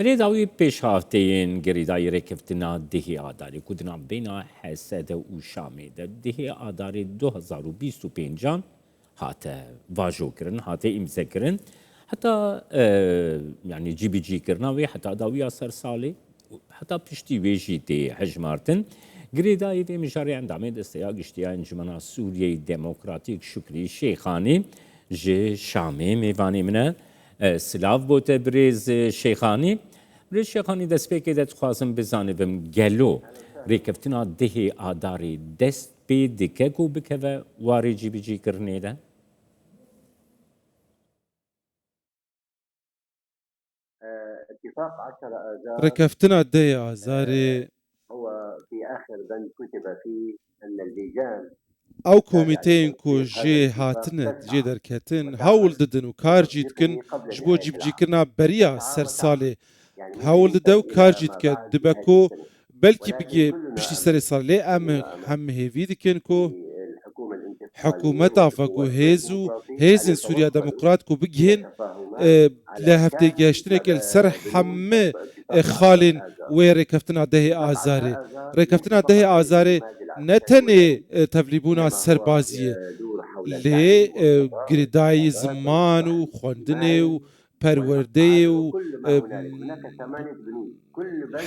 رێداوی پێشهافتەیەن گەریدای ڕێککەوتنا دهێ ئاداری کودنا بینە حەسەدە و شامێدە دهێ ئاداری 2025 هاتە واژۆکردن هاتە ئیمزەکردن حتا یعنی جیبیجیکردناوێ حتا داویە سەر ساڵێ حتا پشتی وێژی دێ هەژمارتن گرێدایی دێ میژارێ ئەندامێ دەستەیە گشتیە ئەنجمەنا سووریەی دموکراتیک شکری شێخانی ji Şamê mêvanê min e silav bote birêz Şêxanî. Birêz Şêxanî destpêkê de dixwazim bizanibim gelo rêkeftina dihê adarê dest pê dike ku bikeve warê cîbicîkirinê de? ركفتنا دي عزاري هو في آخر بند كتب فيه أن اللجان او كوميتين كو جي هاتن جي دركتن هاول ددن و كار جيتكن جبو جيب جيكنا بريا سر سالي هاول ددو كار جيتك دبكو بلكي بيجي بشتي سر سالي ام هم هيفي دكن كو حكومة فاكو هيزن سوريا ديمقراط كو بيجين لهفتي جاشتنك السر حم خالين ويركفتنا ده آزاري ركفتنا ده آزاري نتني تفليبونا سربازية لي قرداي زمان و خوندني و پروردي و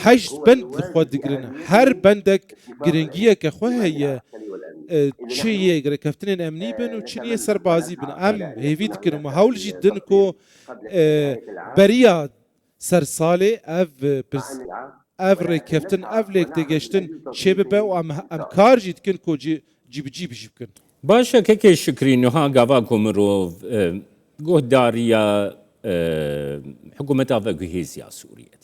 حشت بند خود دقرن هر بندك قرنجية كخوة هي چیه رکفتن امنی بن و چیه سربازی بن ام هیوید کنو محاول جدن کو بریا سر ساله اف رکفتن اف لیک تگشتن چه به و ام کار جد کن کو جی بجیب کن باشه که شکری نها گاوا کومرو گهداریا حکومت آفگوهیزیا سوریه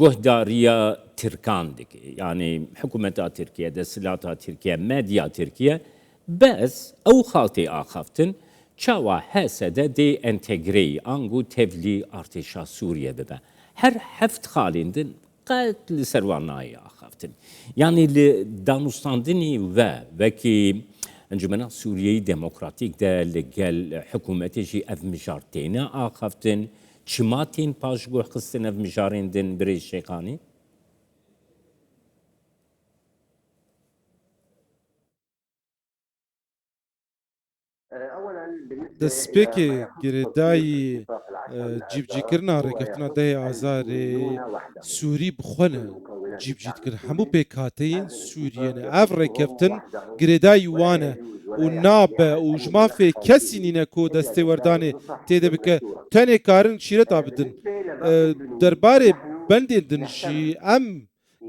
گهداریا ترکان دکی یعنی حکومت ترکیه دستلات ترکیه مدیا ترکیه بس او خالتی آخفتن چاوا حسده دی انتگری آنگو تبلی ارتشا سوریه ببه هر هفت خالندن قتل سروانای آخفتن یعنی لدانستاندنی وکی انجمنا سوریه دموکراتیک ده لگل حکومتشی اف مجارتینه آخفتن چماتین پاشگوه قصن اف مجارین دن بریز شیخانی؟ دسپیکی گردایی جیب جی کرنا رکفتنا ده آزاری سوری بخونه جیب جیت کر همو پیکاتین سوریانه اف رکفتن گردایی وانه و ناب و جمافه کسی نینه کو دسته وردانه تیده بکه تنه کارن شیرت آبدن درباره بندین دنشی ام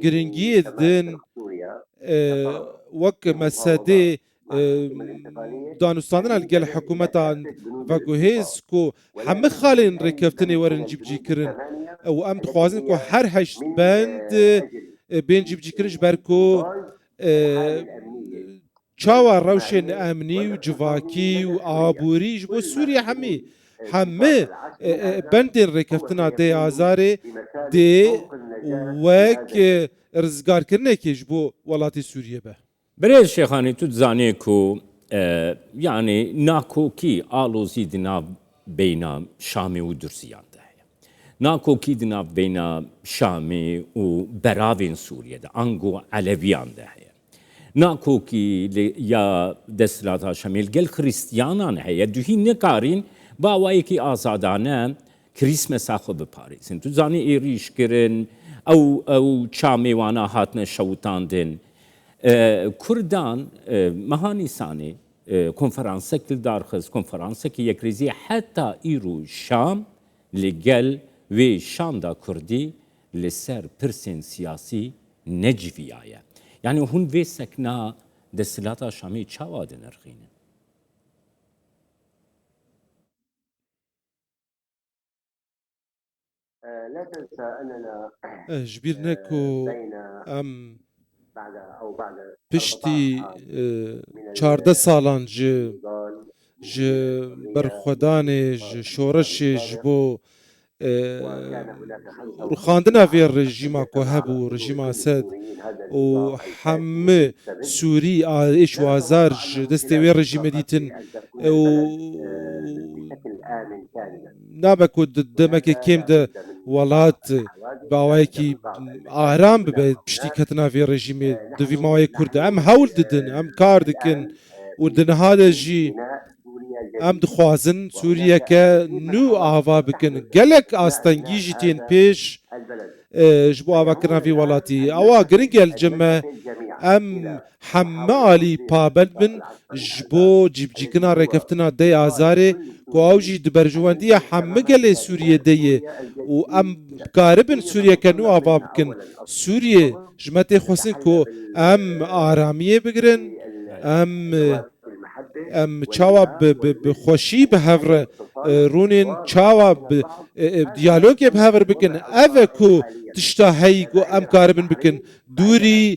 گرنگی دن وک مساده دانستاندن الگل حکومتان و گوهیز کو همه خالین رکفتنی ورن جیب جی کرن و ام دخوازن کو هر هشت بند بین جیب جی کرنش برکو چاوا روشن امنی و جواکی و آبوری جبو سوریا همه بندین رکفتنا دی آزاره دی وک رزگار کرنه که جبو ولاتی سوریه به بريز شيخاني تتزاني كو يعني ناكو كي آلوزي دنا بين شامي ودرسيان ده ناكو كي دنا بين شامي وبراوين سوريا ده انغو علويان ده ناكو كي يا دسلاتا شامل قل خريستيانان هي دوهي نكارين باوايكي آزادانه كريسمس اخو بباريس انتو زاني ايريش كرن او شامي وانا هاتنا شوطان دن كردان مهاني ساني كونفرانسك لدارخز كونفرانسك يكريزي حتى إيرو شام لقل و شام دا كردي لسر برسن سياسي نجفيايا يعني هون في سكنا دسلاتا شامي چاوادن ارخينه لا تنسى أننا جبير نكو ام پشتی 14 سالان ج برخودان ج شورش ج بو رخاندنا في الرجيم كو هبو رجيم اسد و هم سوري ايش وازار دستي وي رجيم ديتن و نابكو دمك كيم ده وڵات باوایەکی ئارام ببێت پشتی کەتناوێ ڕێژیمێ دوی ماوەی کووردە ئەم هەوڵ ددن ئەم کار دکن و دنهادەژی ئەم دخوازن سووریەکە نو ئاوا بکن gelek ئاستەنگی ژی تێن پێش ji bo avakirina vî welatî ewa giring elcim me em hemme alî pabend bin ji bo cîbcîkina rêkeftina dey azarê ku ew jî di berjiwendiya hemme gelê Sûriyê de ye û em karibin Sûriyeke nû ava bikin Sûriyê ji me tê xwestin ku em aramiyê bigirin em çawa bi xweşî bi hev re rûnên çawa bi diyalogê bi hev re bikin ev e ku tişta heyî ku em karibin bikin dûrî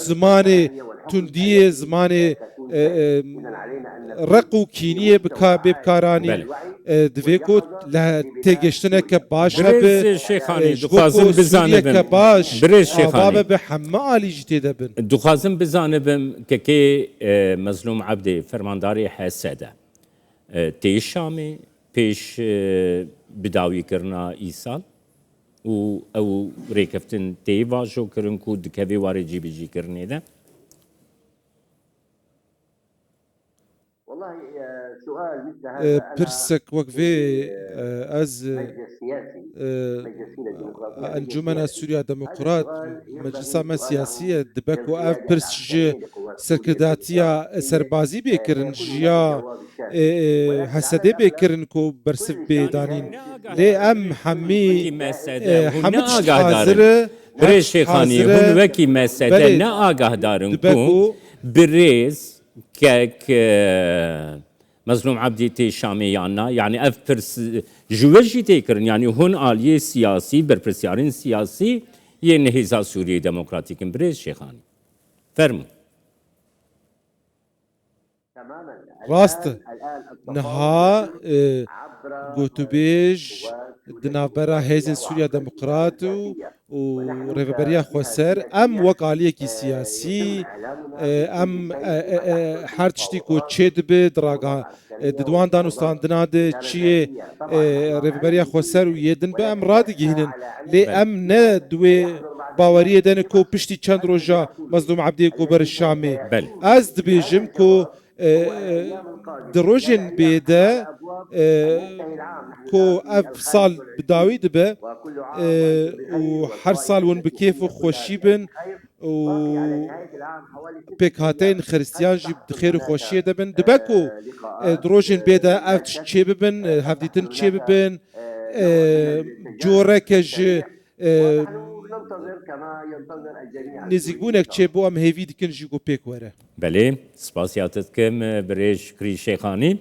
zimanê tundiyê zimanê req û kîniyê bê bikaranî divê ku têgeştineke baş hebe dixwazim bizanibim baş birêz Şêxanî be bi hemme alî jî tê de bin dixwazim bizanibim kekê Mezlûm Ebdê fermandarê Hesede tê Şamê pêş bidawîkirina îsal û ew rêkeftin tê vajo kirin ku dikevê warê cîbicîkirinê de pirsek wek vê ez Encûmena Sûriya Demokrat Meclisa me siyasî ye dibe ku ev pirs ji serkirdatiya serbazî bêkirin jiya Hesedê bêkirin ku bersiv bêdanîn lê em hemî hemû tişt hazir e birêz Şêxanî hûn wekî mesele ne agahdarin ku birêz kek Mezlûm Ebdê tê Şamê yanna yani ev pirs ji we jî tê kirin yani hûn aliyê siyasî berpirsyarên siyasî yên Hêza Sûriyê Demokratîk in birêz Şêxanî fermû rast e niha gotûbêj di navbera Hêzên Sûriya Demokrat û Rêveberiya Xweser em wek aliyekî siyasî em her tiştî ku çê dibe di diwan danûstandina de çiyê Rêveberiya Xweser û yê din be em radigihînin lê em ne duwê baweriyê de ne ku piştî çend roja Mezlûm Ebdê ku ber Şamê ez dibêjim ku di rojên bêde ku ev sal bi dawî dibe û her sal hûn bi kêf û xweşî bin û pêkhateyên xristiyan jî di xêr û xweşiyê de bin dibe ku di rojên bêde ev tişt çê bibin hevdîtin çê bibin coreke ji nêzîkbûnek çê bo em hêvî dikin jî ku pêk were belê spasiya te dikim birêz Şikrî Şêxanî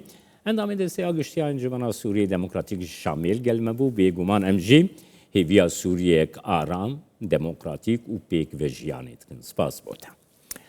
endamê desteya giştiya Encûmena Sûriyê Demokratîk ji Şamêl gelme bû bêguman em jî hêviya Sûriyek aram demokratîk û pêk ve jiyanê dikin spas bote